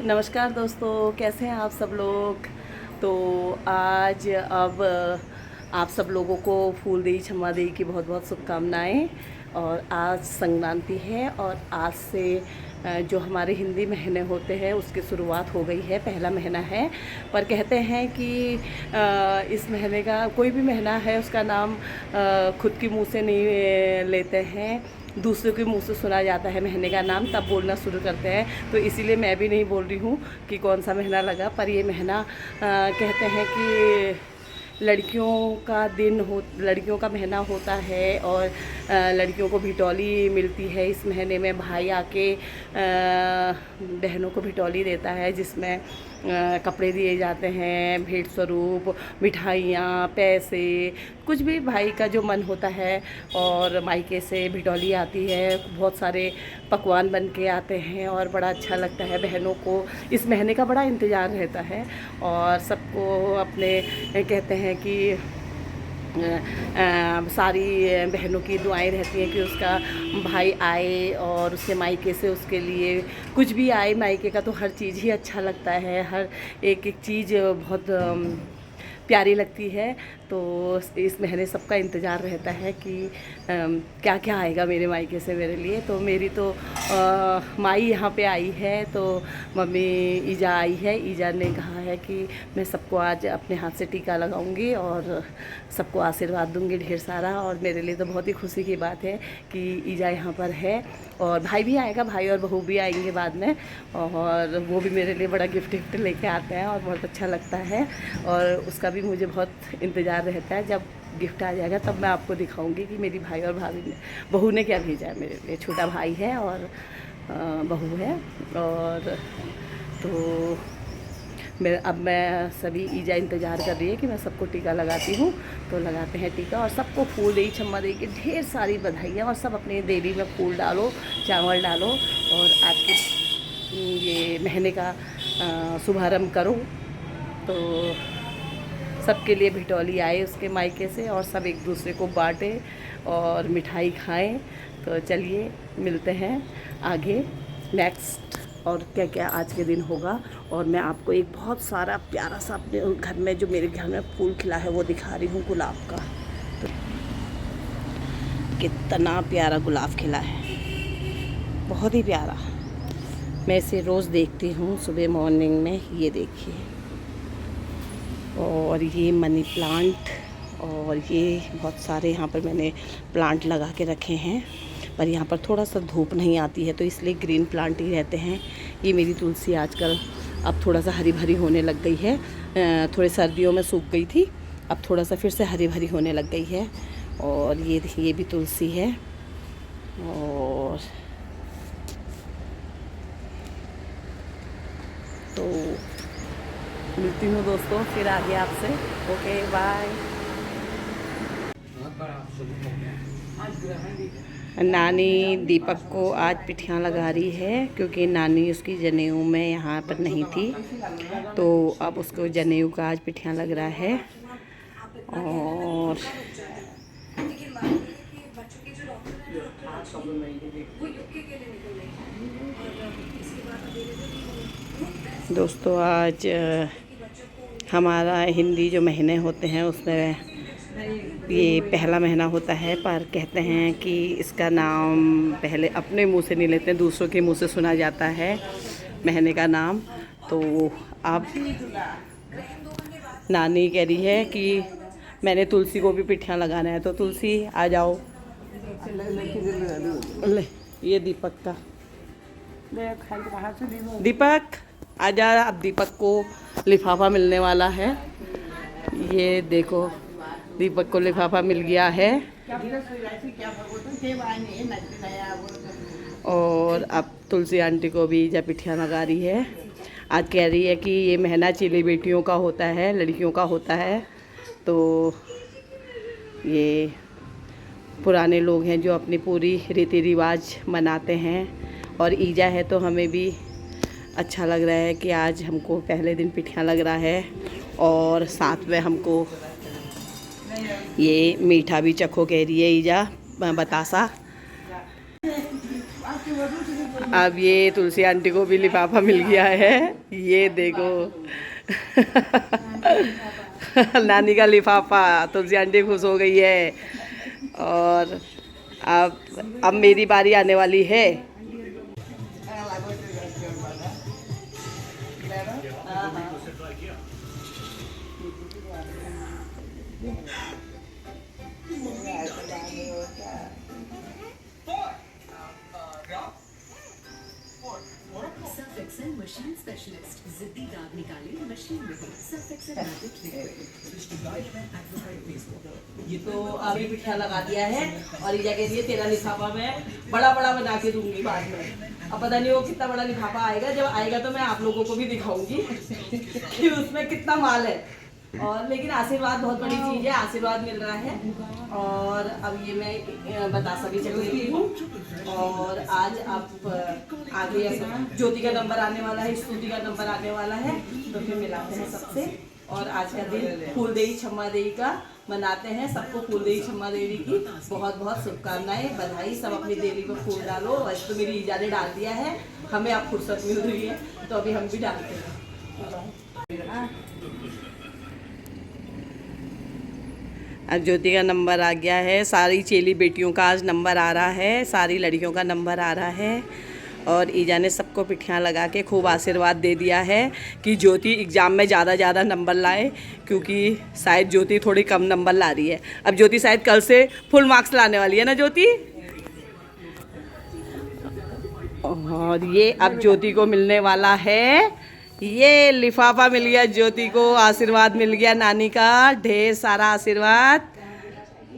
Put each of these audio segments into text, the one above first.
नमस्कार दोस्तों, कैसे हैं आप सब लोग। तो आज अब आप सब लोगों को फूलदेई छम्मा देई की बहुत बहुत शुभकामनाएं। और आज संक्रांति है और आज से जो हमारे हिंदी महीने होते हैं उसकी शुरुआत हो गई है। पहला महीना है, पर कहते हैं कि इस महीने का कोई भी महीना है उसका नाम खुद के मुंह से नहीं लेते हैं, दूसरों के मुंह से सुना जाता है महीने का नाम, तब बोलना शुरू करते हैं। तो इसीलिए मैं भी नहीं बोल रही हूँ कि कौन सा महीना लगा, पर ये महीना कहते हैं कि लड़कियों का महीना होता है और लड़कियों को भिटौली मिलती है। इस महीने में भाई आके बहनों को भिटौली देता है, जिसमें कपड़े दिए जाते हैं, भेंट स्वरूप, मिठाइयाँ, पैसे, कुछ भी भाई का जो मन होता है। और मायके से भिटौली आती है, बहुत सारे पकवान बन के आते हैं और बड़ा अच्छा लगता है। बहनों को इस महीने का बड़ा इंतज़ार रहता है और सबको अपने कहते हैं कि सारी बहनों की दुआएं रहती हैं कि उसका भाई आए और उसके मायके से उसके लिए कुछ भी आए। मायके का तो हर चीज़ ही अच्छा लगता है, हर एक एक चीज़ बहुत प्यारी लगती है। तो इस महीने सबका इंतज़ार रहता है कि क्या क्या आएगा मेरे मायके से मेरे लिए। तो मेरी तो माई यहाँ पे आई है, तो मम्मी ईजा आई है। ईजा ने कहा है कि मैं सबको आज अपने हाथ से टीका लगाऊंगी और सबको आशीर्वाद दूंगी ढेर सारा। और मेरे लिए तो बहुत ही खुशी की बात है कि ईजा यहाँ पर है और भाई भी आएगा, भाई और बहू भी आएंगे बाद में, और वो भी मेरे लिए बड़ा गिफ्ट लेके आते हैं और बहुत अच्छा लगता है। और उसका भी मुझे बहुत इंतज़ार रहता है, जब गिफ्ट आ जाएगा तब मैं आपको दिखाऊंगी कि मेरी भाई और भाभी ने बहू ने क्या भेजा है मेरे लिए। छोटा भाई है और बहू है। और तो मैं सभी ईजा इंतज़ार कर रही है कि मैं सबको टीका लगाती हूँ। तो लगाते हैं टीका और सबको फूल देई छम्मा देई की ढेर सारी बधाइयाँ। और सब अपने देवी में फूल डालो, चावल डालो और आज के ये महीने का शुभारंभ करो। तो सबके लिए भिटौली आए उसके मायके से और सब एक दूसरे को बांटे और मिठाई खाएं। तो चलिए मिलते हैं आगे नेक्स्ट और क्या क्या आज के दिन होगा। और मैं आपको एक बहुत सारा प्यारा सा अपने घर में जो मेरे घर में फूल खिला है वो दिखा रही हूँ, गुलाब का। तो कितना प्यारा गुलाब खिला है, बहुत ही प्यारा। मैं इसे रोज़ देखती हूँ सुबह मॉर्निंग में। ये देखिए, और ये मनी प्लांट, और ये बहुत सारे यहाँ पर मैंने प्लांट लगा के रखे हैं, पर यहाँ पर थोड़ा सा धूप नहीं आती है तो इसलिए ग्रीन प्लांट ही रहते हैं। ये मेरी तुलसी आजकल अब थोड़ा सा हरी भरी होने लग गई है, थोड़े सर्दियों में सूख गई थी, अब थोड़ा सा फिर से हरी भरी होने लग गई है। और ये भी तुलसी है। और तो मिलती हूँ दोस्तों फिर आगे आपसे। Okay bye. नानी दीपक को आज पिठियाँ लगा रही है क्योंकि नानी उसकी जनेऊ में यहाँ पर नहीं थी, तो अब उसको जनेऊ का आज पिठियाँ लग रहा है। और दोस्तों आज हमारा हिंदी जो महीने होते हैं उसमें ये पहला महीना होता है, पर कहते हैं कि इसका नाम पहले अपने मुंह से नहीं लेते हैं, दूसरों के मुंह से सुना जाता है महीने का नाम। तो अब नानी कह रही है कि मैंने तुलसी को भी पिठियाँ लगाना है, तो तुलसी आ जाओ। ले ये दीपक का, दीपक आजा। अब दीपक को लिफाफा मिलने वाला है। ये देखो दीपक को लिफाफा मिल गया है। और अब तुलसी आंटी को भी जब पिठियाँ लगा रही है। आज कह रही है कि ये महीना चीली बेटियों का होता है, लड़कियों का होता है। तो ये पुराने लोग हैं जो अपनी पूरी रीति रिवाज मनाते हैं। और ईजा है तो हमें भी अच्छा लग रहा है कि आज हमको पहले दिन पिठियाँ लग रहा है। और साथ में हमको ये मीठा भी चखो कह रही है ईजा, बतासा। अब ये तुलसी आंटी को भी लिफाफा मिल गया है, ये देखो नानी का लिफाफा। तुलसी आंटी खुश हो गई है। और अब मेरी बारी आने वाली है। मशीन स्पेशलिस्ट जिद्दी दाग निकाले मशीन में ये तो अभी पिठा लगा दिया है और ये कह रही है तेरा लिफाफा मैं बड़ा बड़ा बना के दूंगी बाद में। अब पता नहीं वो कितना बड़ा लिफाफा आएगा, जब आएगा तो मैं आप लोगों को भी दिखाऊंगी कि उसमें कितना माल है। और लेकिन आशीर्वाद बहुत बड़ी चीज़ है, आशीर्वाद मिल रहा है। और अब ये मैं बतासा भी चल रही हूँ। और आज आप आगे ज्योति का नंबर आने वाला है, स्तुति का नंबर आने वाला है, तो फिर मिलाते हैं सबसे। और आज का दिन फूलदेई छम्मा देवी का मनाते हैं। सबको फूलदेई छम्मा देवी की बहुत बहुत शुभकामनाएं, बधाई। सब अपनी देवी को फूल डालो। वैसे तो मेरी ईजा ने डाल दिया है, हमें अब फुर्सत मिल रही है तो अभी हम भी डालते हैं। आज ज्योति का नंबर आ गया है। सारी चेली बेटियों का आज नंबर आ रहा है, सारी लड़कियों का नंबर आ रहा है। और ईजा ने सबको पिठियाँ लगा के खूब आशीर्वाद दे दिया है कि ज्योति एग्ज़ाम में ज़्यादा नंबर लाए, क्योंकि शायद ज्योति थोड़ी कम नंबर ला रही है। अब ज्योति शायद कल से फुल मार्क्स लाने वाली है ना ज्योति। और ये अब ज्योति को मिलने वाला है, ये लिफाफा मिल गया ज्योति को, आशीर्वाद मिल गया नानी का, ढेर सारा आशीर्वाद।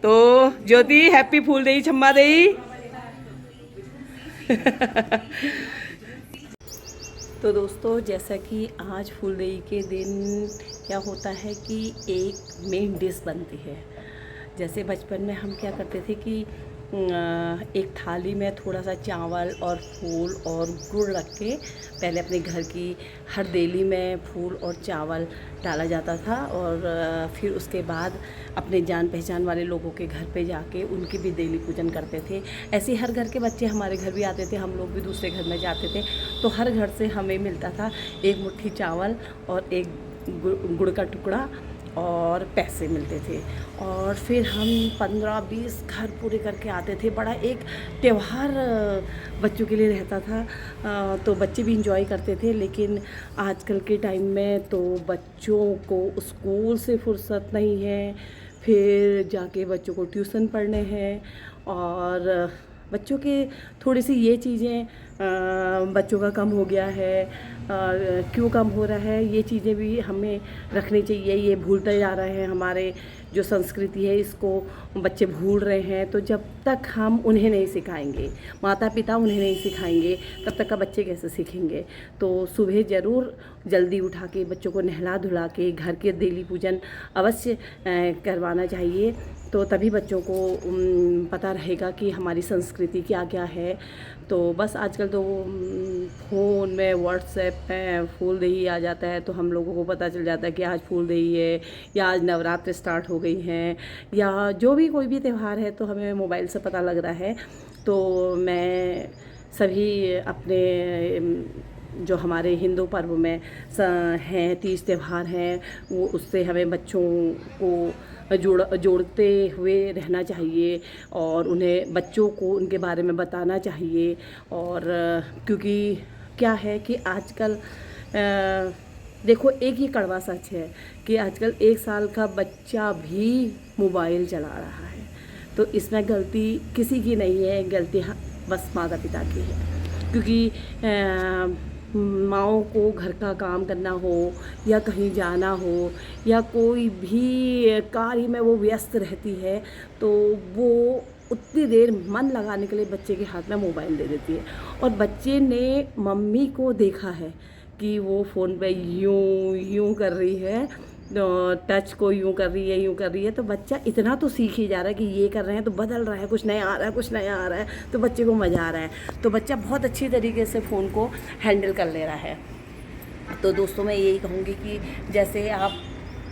तो ज्योति हैप्पी फूलदेई छम्मा देई। तो दोस्तों, जैसा कि आज फूलदेई के दिन क्या होता है कि एक मेन डिश बनती है। जैसे बचपन में हम क्या करते थे कि एक थाली में थोड़ा सा चावल और फूल और गुड़ रख के पहले अपने घर की हर देली में फूल और चावल डाला जाता था। और फिर उसके बाद अपने जान पहचान वाले लोगों के घर पे जाके उनकी भी देली पूजन करते थे। ऐसे हर घर के बच्चे हमारे घर भी आते थे, हम लोग भी दूसरे घर में जाते थे, तो हर घर से हमें मिलता था एक मुट्ठी चावल और एक गुड़ का टुकड़ा और पैसे मिलते थे। और फिर हम 15-20 घर पूरे करके आते थे। बड़ा एक त्यौहार बच्चों के लिए रहता था, तो बच्चे भी इंजॉय करते थे। लेकिन आजकल के टाइम में तो बच्चों को स्कूल से फुर्सत नहीं है, फिर जाके बच्चों को ट्यूशन पढ़ने हैं। और बच्चों के थोड़ी सी ये चीज़ें बच्चों का कम हो गया है। क्यों कम हो रहा है, ये चीज़ें भी हमें रखनी चाहिए। ये भूलते जा रहे हैं, हमारे जो संस्कृति है इसको बच्चे भूल रहे हैं। तो जब तक हम उन्हें नहीं सिखाएंगे, माता पिता उन्हें नहीं सिखाएंगे, तब तक का बच्चे कैसे सीखेंगे। तो सुबह ज़रूर जल्दी उठा के बच्चों को नहला धुला के घर के देली पूजन अवश्य करवाना चाहिए। तो तभी बच्चों को पता रहेगा कि हमारी संस्कृति क्या क्या है। तो बस आजकल तो फ़ोन में व्हाट्सएप में फूलदेई आ जाता है, तो हम लोगों को पता चल जाता है कि आज फूलदेई है या आज नवरात्र स्टार्ट हो गई हैं या जो भी कोई भी त्यौहार है, तो हमें मोबाइल से पता लग रहा है। तो मैं सभी अपने जो हमारे हिंदू पर्व में हैं, तीज त्यौहार हैं, वो उससे हमें बच्चों को जोड़ते हुए रहना चाहिए और उन्हें बच्चों को उनके बारे में बताना चाहिए। और क्योंकि क्या है कि आजकल देखो, एक ही कड़वा सच है कि आजकल 1 साल का बच्चा भी मोबाइल चला रहा है। तो इसमें गलती किसी की नहीं है, गलती बस माता पिता की है। क्योंकि माँओं को घर का काम करना हो या कहीं जाना हो या कोई भी कार्य में वो व्यस्त रहती है, तो वो उतनी देर मन लगाने के लिए बच्चे के हाथ में मोबाइल दे देती है। और बच्चे ने मम्मी को देखा है कि वो फ़ोन पे यूं कर रही है, टच को यूं कर रही है, तो बच्चा इतना तो सीख ही जा रहा है कि ये कर रहे हैं तो बदल रहा है, कुछ नया आ रहा है, तो बच्चे को मज़ा आ रहा है। तो बच्चा बहुत अच्छी तरीके से फ़ोन को हैंडल कर ले रहा है। तो दोस्तों, मैं यही कहूँगी कि जैसे आप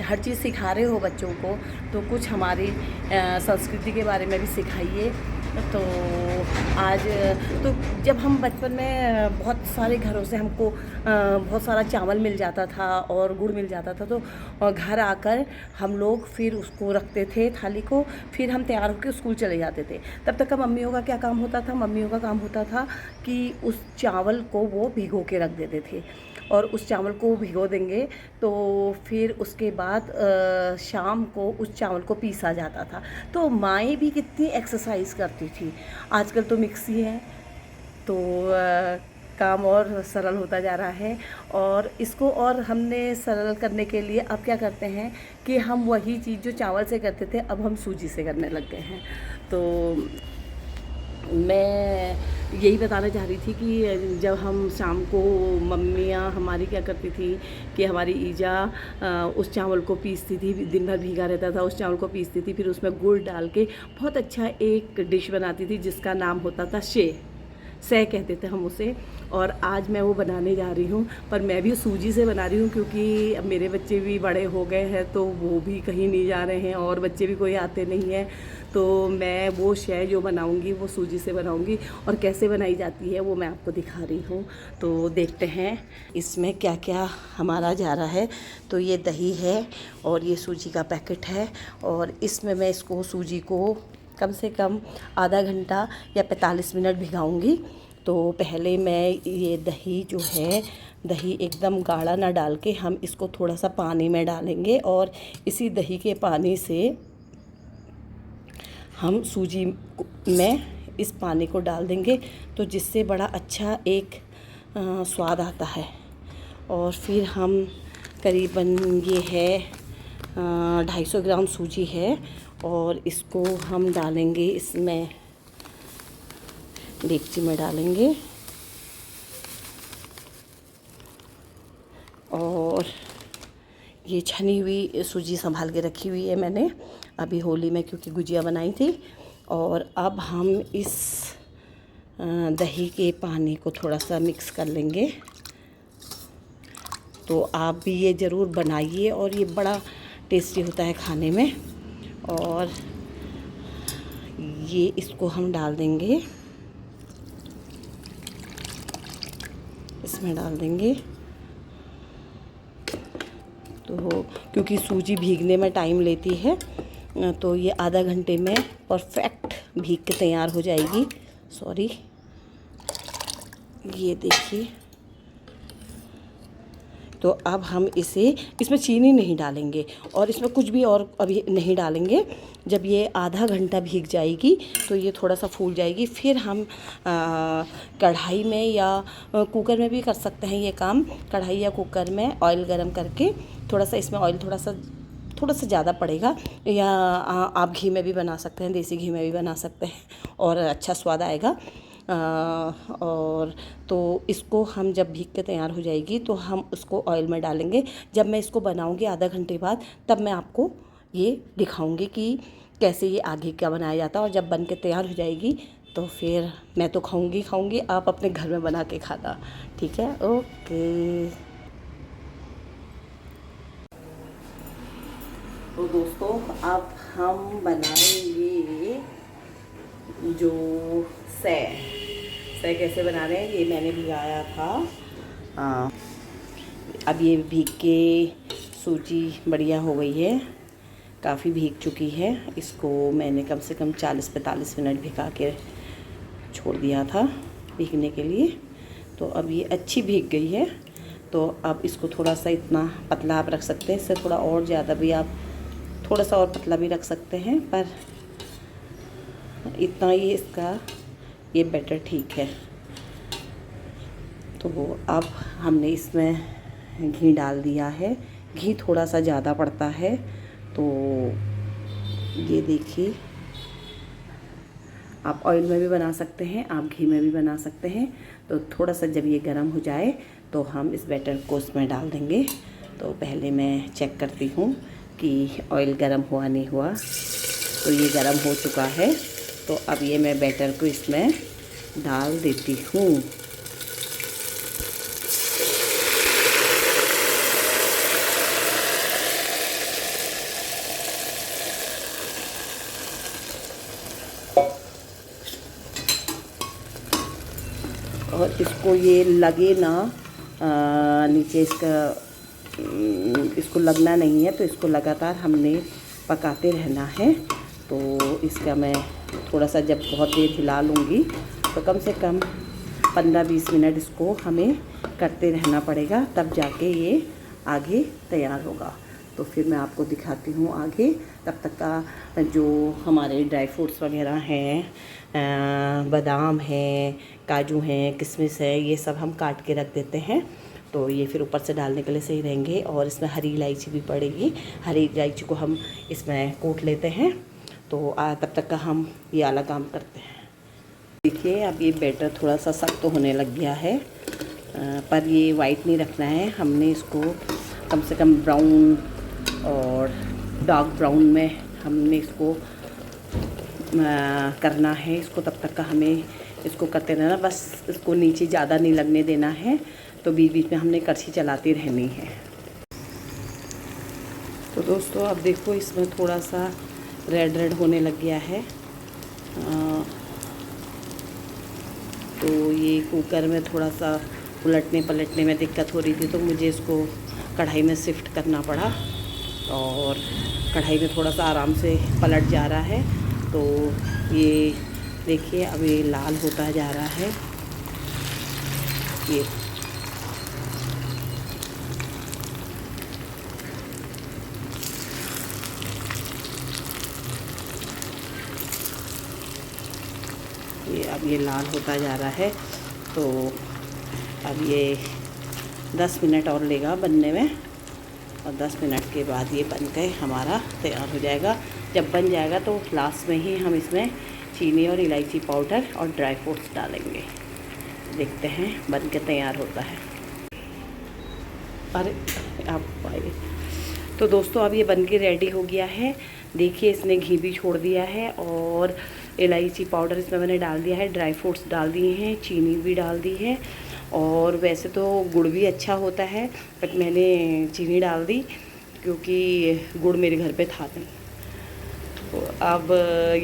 हर चीज़ सिखा रहे हो बच्चों को, तो कुछ हमारी संस्कृति के बारे में भी सिखाइए। तो आज तो जब हम बचपन में बहुत सारे घरों से हमको बहुत सारा चावल मिल जाता था और गुड़ मिल जाता था, तो घर आकर हम लोग फिर उसको रखते थे थाली को, फिर हम तैयार होकर स्कूल चले जाते थे। तब तक का मम्मियों का क्या काम होता था, मम्मियों का काम होता था कि उस चावल को वो भिगो के रख देते थे, और उस चावल को भिगो देंगे तो फिर उसके बाद शाम को उस चावल को पीसा जाता था। तो माएँ भी कितनी एक्सरसाइज करती थी। आजकल तो मिक्सी है, तो काम और सरल होता जा रहा है, और इसको और हमने सरल करने के लिए अब क्या करते हैं कि हम वही चीज़ जो चावल से करते थे अब हम सूजी से करने लग गए हैं। तो मैं यही बताना चाह रही थी कि जब हम शाम को मम्मियाँ हमारी क्या करती थी कि हमारी ईजा उस चावल को पीसती थी, दिन भर भीगा रहता था, उस चावल को पीसती थी, फिर उसमें गुड़ डाल के बहुत अच्छा एक डिश बनाती थी जिसका नाम होता था सह कहते थे हम उसे। और आज मैं वो बनाने जा रही हूँ, पर मैं भी सूजी से बना रही हूँ क्योंकि अब मेरे बच्चे भी बड़े हो गए हैं, तो वो भी कहीं नहीं जा रहे हैं और बच्चे भी कोई आते नहीं हैं, तो मैं वो शय जो बनाऊँगी वो सूजी से बनाऊँगी। और कैसे बनाई जाती है वो मैं आपको दिखा रही हूँ। तो देखते हैं इसमें क्या क्या हमारा जा रहा है। तो ये दही है और ये सूजी का पैकेट है, और इसमें मैं इसको सूजी को कम से कम आधा घंटा या 45 मिनट भिगाऊंगी। तो पहले मैं ये दही जो है, दही एकदम गाढ़ा ना डाल के हम इसको थोड़ा सा पानी में डालेंगे, और इसी दही के पानी से हम सूजी में इस पानी को डाल देंगे, तो जिससे बड़ा अच्छा एक स्वाद आता है। और फिर हम करीबन ये है 250 ग्राम सूजी है, और इसको हम डालेंगे इसमें डेगची में डालेंगे। और ये छनी हुई सूजी संभाल के रखी हुई है मैंने अभी होली में, क्योंकि गुजिया बनाई थी। और अब हम इस दही के पानी को थोड़ा सा मिक्स कर लेंगे। तो आप भी ये ज़रूर बनाइए, और ये बड़ा टेस्टी होता है खाने में। और ये इसको हम डाल देंगे, इसमें डाल देंगे। तो क्योंकि सूजी भीगने में टाइम लेती है, तो ये आधा घंटे में परफेक्ट भीग के तैयार हो जाएगी। सॉरी, ये देखिए। तो अब हम इसमें चीनी नहीं डालेंगे और इसमें कुछ भी और अभी नहीं डालेंगे। जब ये आधा घंटा भीग जाएगी तो ये थोड़ा सा फूल जाएगी, फिर हम कढ़ाई में या कुकर में भी कर सकते हैं ये काम। कढ़ाई या कुकर में ऑयल गरम करके थोड़ा सा, इसमें ऑयल थोड़ा सा ज़्यादा पड़ेगा, या आप घी में भी बना सकते हैं, देसी घी में भी बना सकते हैं और अच्छा स्वाद आएगा। और तो इसको हम जब भीग के तैयार हो जाएगी तो हम उसको ऑयल में डालेंगे। जब मैं इसको बनाऊंगी आधा घंटे बाद, तब मैं आपको ये दिखाऊंगी कि कैसे ये आगे क्या बनाया जाता है। और जब बन के तैयार हो जाएगी तो फिर मैं तो खाऊंगी, आप अपने घर में बना के खाना, ठीक है? ओके। तो दोस्तों, अब हम बनाएंगे जो सै कैसे बना रहे हैं, ये मैंने भिगाया था। अब ये भीग के सूजी बढ़िया हो गई है, काफ़ी भीग चुकी है। इसको मैंने कम से कम 40-45 मिनट भिगा के छोड़ दिया था भीगने के लिए। तो अब ये अच्छी भीग गई है। तो अब इसको थोड़ा सा इतना पतला आप रख सकते हैं, इससे थोड़ा और ज़्यादा भी आप थोड़ा सा और पतला भी रख सकते हैं, पर इतना ही इसका ये बैटर ठीक है। तो अब हमने इसमें घी डाल दिया है। घी थोड़ा सा ज़्यादा पड़ता है, तो ये देखिए, आप ऑयल में भी बना सकते हैं, आप घी में भी बना सकते हैं। तो थोड़ा सा जब ये गर्म हो जाए तो हम इस बैटर को इसमें डाल देंगे। तो पहले मैं चेक करती हूँ कि ऑयल गर्म हुआ नहीं हुआ। तो ये गर्म हो चुका है। तो अब ये मैं बैटर को इसमें डाल देती हूँ। इसको ये लगे ना नीचे इसको लगना नहीं है, तो इसको लगातार हमने पकाते रहना है। तो इसका मैं थोड़ा सा जब बहुत देर हिला लूँगी तो कम से कम 15-20 मिनट इसको हमें करते रहना पड़ेगा, तब जाके ये आगे तैयार होगा। तो फिर मैं आपको दिखाती हूँ आगे। तब तक का जो हमारे ड्राई फ्रूट्स वगैरह हैं, बादाम हैं, काजू हैं, किशमिश है, ये सब हम काट के रख देते हैं। तो ये फिर ऊपर से डालने के लिए सही रहेंगे। और इसमें हरी इलायची भी पड़ेगी, हरी इलायची को हम इसमें कूट लेते हैं। तो तब तक का हम ये वाला काम करते हैं। देखिए अब ये बैटर थोड़ा सा सख्त होने लग गया है, पर ये वाइट नहीं रखना है, हमने इसको कम से कम ब्राउन और डार्क ब्राउन में हमने इसको करना है। इसको तब तक का हमें इसको करते रहना, बस इसको नीचे ज़्यादा नहीं लगने देना है। तो बीच बीच में हमने कड़छी चलाती रहनी है। तो दोस्तों अब देखो इसमें थोड़ा सा रेड रेड होने लग गया है। तो ये कुकर में थोड़ा सा उलटने पलटने में दिक्कत हो रही थी, तो मुझे इसको कढ़ाई में शिफ्ट करना पड़ा। और कढ़ाई में थोड़ा सा आराम से पलट जा रहा है। तो ये देखिए अब ये लाल होता जा रहा है। अब ये लाल होता जा रहा है। तो अब ये 10 मिनट और लेगा बनने में, और 10 मिनट के बाद ये बन के हमारा तैयार हो जाएगा। जब बन जाएगा तो लास्ट में ही हम इसमें चीनी और इलायची पाउडर और ड्राई फ्रूट्स डालेंगे। देखते हैं बन के तैयार होता है। अरे आप आइए। तो दोस्तों अब ये बन के रेडी हो गया है। देखिए इसने घी भी छोड़ दिया है, और इलायची पाउडर इसमें मैंने डाल दिया है, ड्राई फ्रूट्स डाल दिए हैं, चीनी भी डाल दी है। और वैसे तो गुड़ भी अच्छा होता है, बट मैंने चीनी डाल दी क्योंकि गुड़ मेरे घर पे था नहीं। तो अब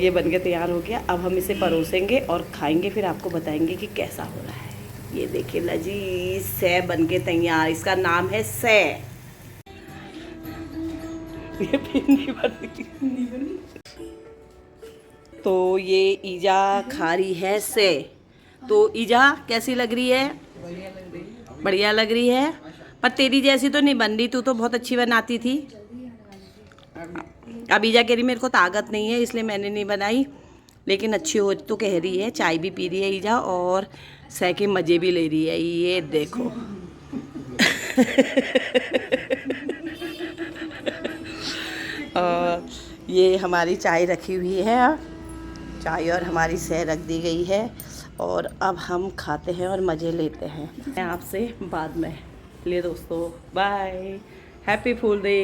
ये बनके तैयार हो गया। अब हम इसे परोसेंगे और खाएंगे, फिर आपको बताएंगे कि कैसा हो रहा है। ये देखिए लजीज सै बनके तैयार, इसका नाम है सै। ये भी नहीं बनी। तो ये ईजा खा रही है सै। तो ईजा कैसी लग रही है? बढ़िया लग रही है। पर तेरी जैसी तो नहीं बन रही, तू तो बहुत अच्छी बनाती थी। अब ईजा कह रही मेरे को ताकत नहीं है इसलिए मैंने नहीं बनाई, लेकिन अच्छी हो तो कह रही है। चाय भी पी रही है ईजा और सै के मज़े भी ले रही है। ये देखो और ये हमारी चाय रखी हुई है, चाय और हमारी सै रख दी गई है। और अब हम खाते हैं और मज़े लेते हैं। मैं आपसे बाद में। लिए दोस्तों बाय, हैप्पी फूल डे।